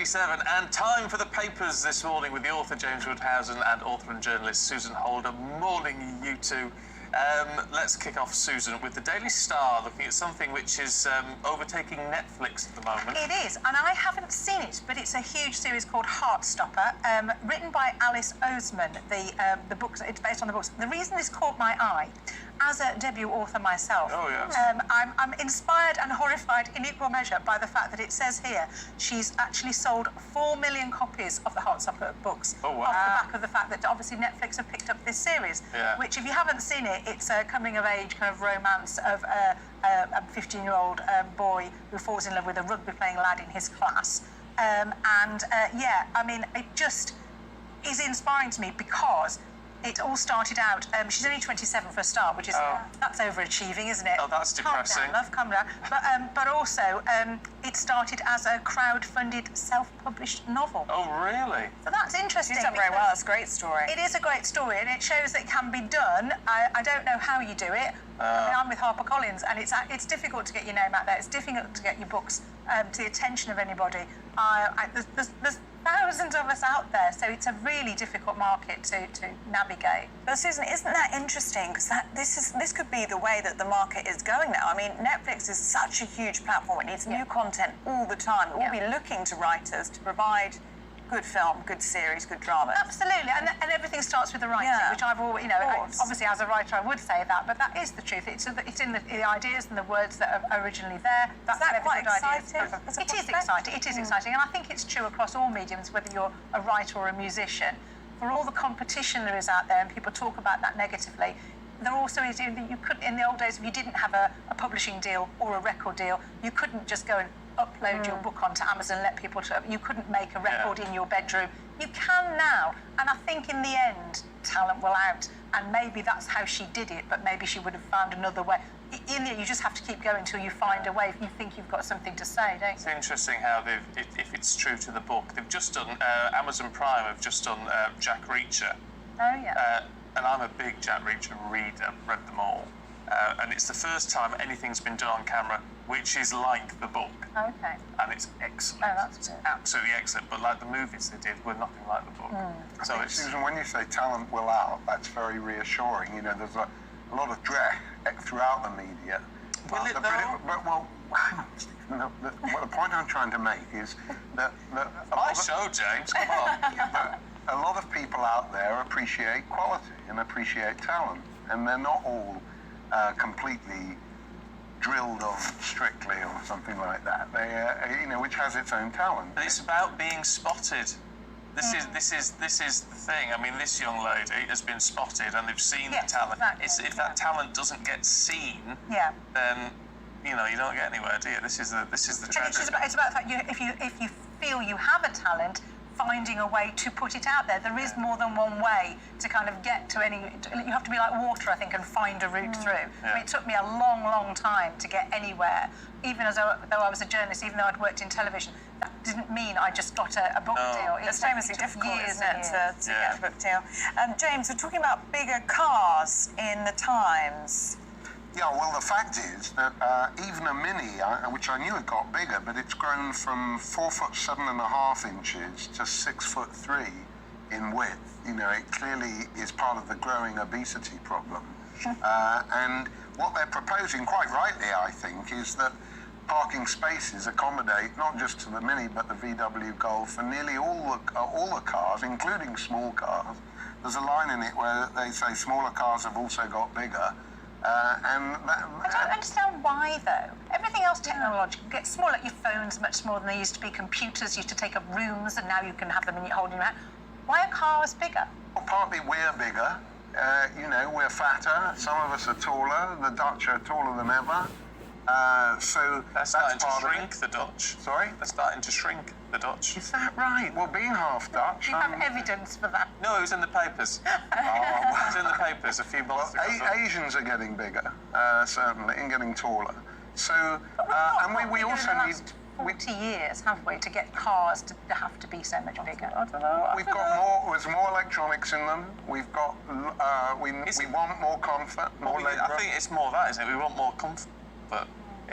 7:37, and time for the papers this morning with the author James Woodhousen and author and journalist Susan Holder. Morning, you two. Let's kick off, Susan, with the Daily Star, looking at something which is overtaking Netflix at the moment. It is, and I haven't seen it, but it's a huge series called Heartstopper, written by Alice Oseman. The books, it's based on the books. The reason this caught my eye, as a debut author myself, I'm inspired and horrified in equal measure by the fact that it says here she's actually sold 4 million copies of the Heartstopper books. Oh, wow. Off the back of the fact that obviously Netflix have picked up this series, which, if you haven't seen it, it's a coming-of-age kind of romance of a 15-year-old boy who falls in love with a rugby-playing lad in his class. Yeah, I mean, it just is inspiring to me because it all started out, she's only 27 for a start, which is, that's overachieving, isn't it? Oh, that's depressing. Calm down, love, calm down. But also, it started as a crowd-funded, self-published novel. Oh, really? So that's interesting. You've done very well, it's a great story. It is a great story, and it shows that it can be done. I don't know how you do it. I mean, I'm with HarperCollins, and it's difficult to get your name out there. It's difficult to get your books to the attention of anybody. There's thousands of us out there, so it's a really difficult market to navigate. But Susan, isn't that interesting? Because this could be the way that the market is going now. I mean, Netflix is such a huge platform. It needs new content all the time. It will be looking to writers to provide good film, good series, good drama. Absolutely, and everything starts with the writing, which I've always, obviously as a writer I would say that, but that is the truth. It's in the ideas and the words that are originally there. Is that quite exciting? It is exciting. It is exciting, and I think it's true across all mediums, whether you're a writer or a musician. For all the competition there is out there, and people talk about that negatively, there also is, you could, in the old days, if you didn't have a publishing deal or a record deal, you couldn't just go and upload your book onto Amazon and let people you couldn't make a record in your bedroom. You can now, and I think in the end talent will out, and maybe that's how she did it, but maybe she would have found another way. In the end, you just have to keep going until you find a way if you think you've got something to say, don't you? It's interesting how if it's true to the book, they've just done, Amazon Prime have just done Jack Reacher. Oh, yeah. And I'm a big Jack Reacher reader, I've read them all. And it's the first time anything's been done on camera which is like the book. Okay. And it's excellent. Oh, that's good. Absolutely excellent. But like the movies they did were nothing like the book. So it's... Susan, when you say talent will out, that's very reassuring. You know, there's a lot of dread throughout the media. Will it though? The point I'm trying to make is that my show, James, come on. A lot of people out there appreciate quality and appreciate talent, and they're not all completely drilled on Strictly or something like that. They, which has its own talent. But it's about being spotted. This is the thing. I mean, this young lady has been spotted, and they've seen the talent. Exactly. If that talent doesn't get seen, then you don't get anywhere, do you? This is the tragedy. It's about the fact if you feel you have a talent, finding a way to put it out there. There is more than one way to kind of get to any. You have to be like water, I think, and find a route through. I mean, it took me a long, long time to get anywhere. Even though I was a journalist, even though I'd worked in television, that didn't mean I just got a book deal. It's famously difficult, isn't it, to get a book deal? James, we're talking about bigger cars in the Times. Yeah, well, the fact is that even a Mini, which I knew it got bigger, but it's grown from 4 foot 7.5 inches to 6'3" in width. It clearly is part of the growing obesity problem. And what they're proposing, quite rightly, I think, is that parking spaces accommodate not just to the Mini, but the VW Golf and nearly all the cars, including small cars. There's a line in it where they say smaller cars have also got bigger. I don't understand why, though. Everything else technological gets smaller. Your phones much smaller than they used to be. Computers used to take up rooms, and now you can have them in your holding your hand. Why are cars bigger? Well, partly we're bigger. We're fatter. Some of us are taller. The Dutch are taller than ever. So they're starting to shrink, the Dutch. Sorry? They're starting to shrink, the Dutch. Is that right? Well, being half Dutch... Do you have evidence for that? No, it was in the papers. It was in the papers a few months ago. Asians are getting bigger, certainly, and getting taller. So, and we also need... 40 years, have we, to get cars to have to be so much bigger? I don't know. We've got there's more electronics in them. We've got, we want more comfort, more legroom. I think it's more that, isn't it? We want more comfort.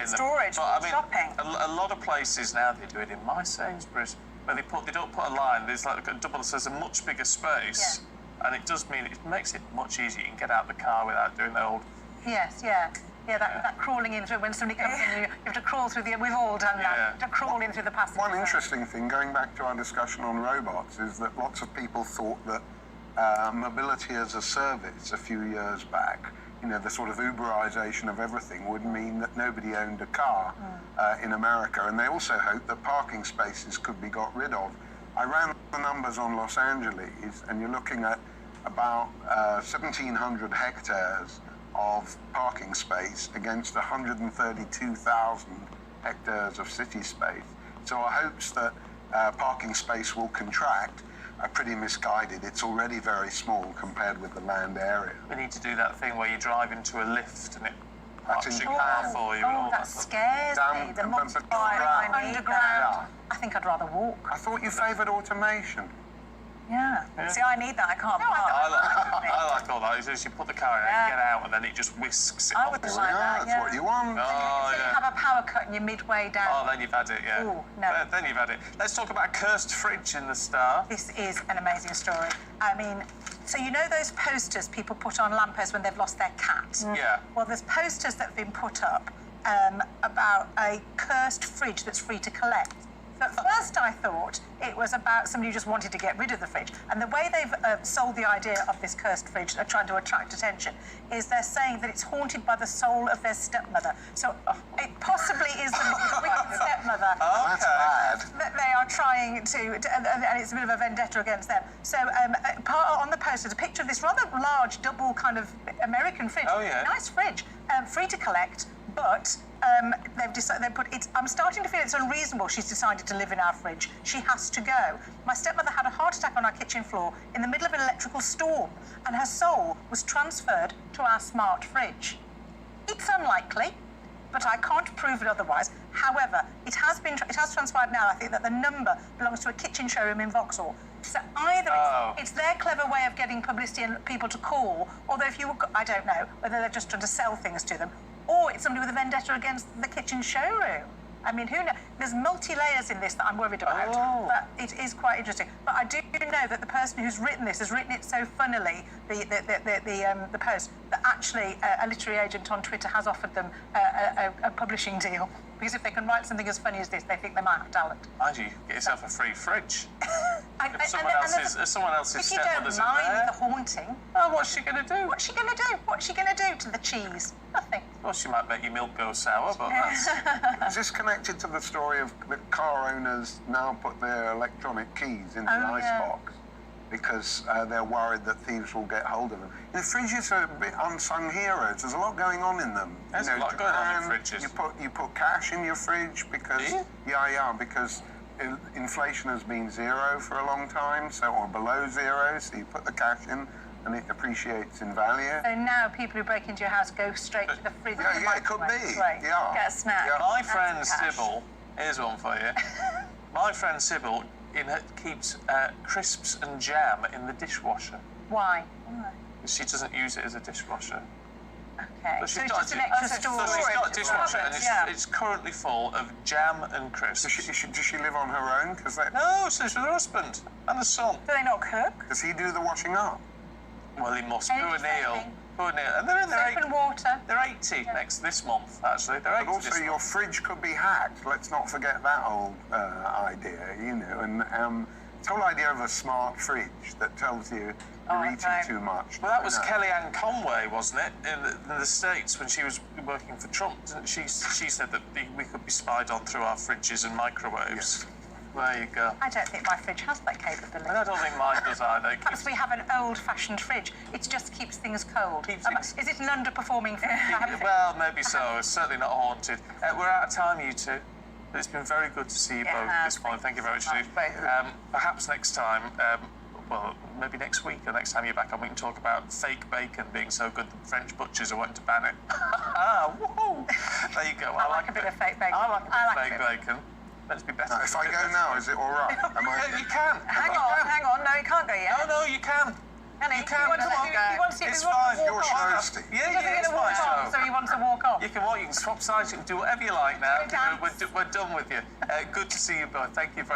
Storage, shopping. A lot of places now, they do it in my Sainsbury's. where they don't put a line. There's like a double, so there's a much bigger space, and it does mean it makes it much easier. You can get out of the car without doing the old. Yes, yeah. Yeah, that crawling in through when somebody comes in, you have to crawl through we've all done that. You have to crawl in through the passenger. One interesting thing, going back to our discussion on robots, is that lots of people thought that mobility as a service a few years back, the sort of Uberization of everything would mean that nobody owned a car in America, and they also hoped that parking spaces could be got rid of. I ran the numbers on Los Angeles, and you're looking at about 1,700 hectares of parking space against 132,000 hectares of city space. So our hopes that parking space will contract are pretty misguided. It's already very small compared with the land area. We need to do that thing where you drive into a lift and it parks your car for you. And all that scares me. The multiplier underground. I think I'd rather walk. I thought you favoured automation. Yeah. See, I need that. I can't park. I like all that. Is you put the car in and get out, and then it just whisks it I off would the like that. That's what you want. Oh, So you have a power cut and you're midway down. Oh, then you've had it, yeah. Ooh, no. Then you've had it. Let's talk about a cursed fridge in the Star. This is an amazing story. I mean, so you know those posters people put on lampposts when they've lost their cat? Yeah. Well, there's posters that have been put up about a cursed fridge that's free to collect. So at first I thought it was about somebody who just wanted to get rid of the fridge. And the way they've sold the idea of this cursed fridge, trying to attract attention, is they're saying that it's haunted by the soul of their stepmother. So it possibly is the wicked stepmother. That's bad. That they are trying and it's a bit of a vendetta against them. So on the poster, there's a picture of this rather large, double kind of American fridge. Oh, yeah. Nice fridge, free to collect, but they've decided they put it. I'm starting to feel it's unreasonable. She's decided to live in our fridge. She has to go. My stepmother had a heart attack on our kitchen floor in the middle of an electrical storm, and her soul was transferred to our smart fridge. It's unlikely, but I can't prove it otherwise. However, it has transpired now, I think, that the number belongs to a kitchen showroom in Vauxhall. So either it's their clever way of getting publicity and people to call, although I don't know whether they're just trying to sell things to them, or it's somebody with a vendetta against the kitchen showroom. I mean, who knows? There's multi-layers in this that I'm worried about, but it is quite interesting. But I do know that the person who's written this has written it so funnily, the post, that actually a literary agent on Twitter has offered them a publishing deal. Because if they can write something as funny as this, they think they might have talent. Mind you, get yourself a free fridge. If someone else's if you don't stepmother's in mind there. the haunting, What's she going to do? what's she going to do? What's she going to do to the cheese? Nothing. Well, she might make your milk go sour, but that's... Is this connected to the story of the car owners now put their electronic keys in the icebox because they're worried that thieves will get hold of them? Fridges are a bit unsung heroes. There's a lot going on in them. There's a lot going on in fridges. You put cash in your fridge because... Do you? Because inflation has been zero for a long time, or below zero, so you put the cash in and it appreciates in value. So now people who break into your house go straight to the fridge. Yeah, it could be. Right. Yeah. Get a snack. Yeah. My friend Sybil, here's one for you. My friend Sybil keeps crisps and jam in the dishwasher. Why? She doesn't use it as a dishwasher. Okay. But So she's it's got just an extra So storage. she's got a dishwasher and Yeah. it's currently full of jam and crisps. Does she live on her own? No, so she's with her husband and the son. Do they not cook? Does he do the washing up? Well, he must. And Poor it's Neil. saving. Poor Neil. And they're in their Soap and water. They're 80 this month, actually. They're 80 But also, this your month. fridge could be hacked. Let's not forget that whole idea, And this whole idea of a smart fridge that tells you you're eating too much. Well, that was Kellyanne Conway, wasn't it, in the States when she was working for Trump? Didn't she said that we could be spied on through our fridges and microwaves. Yes. There you go. I don't think my fridge has that capability. And I don't think mine does either. Perhaps we have an old-fashioned fridge. It just keeps things cold. Keeps things- Is it an underperforming fridge? Well, maybe so. It's certainly not haunted. We're out of time, you two. But it's been very good to see you both this morning. Thank you very much indeed. Perhaps next time, well, maybe next week or next time you're back on, we can talk about fake bacon being so good that French butchers are wanting to ban it. Woohoo! There you go. I like a bit of fake bacon. I like a bit of fake bacon. Let's be better. If I go now, is it all right? Yeah, you can. Hang on. No, you can't go yet. No, you can. Annie, You can. he wants Come to on. go. He wants to It's walk fine. You're off. supposed to. Yeah, He doesn't it's get to walk my off, show. so he wants to walk off. You can swap sides, you can do whatever you like now. Go dance. We're done with you. Good to see you both. Thank you very much.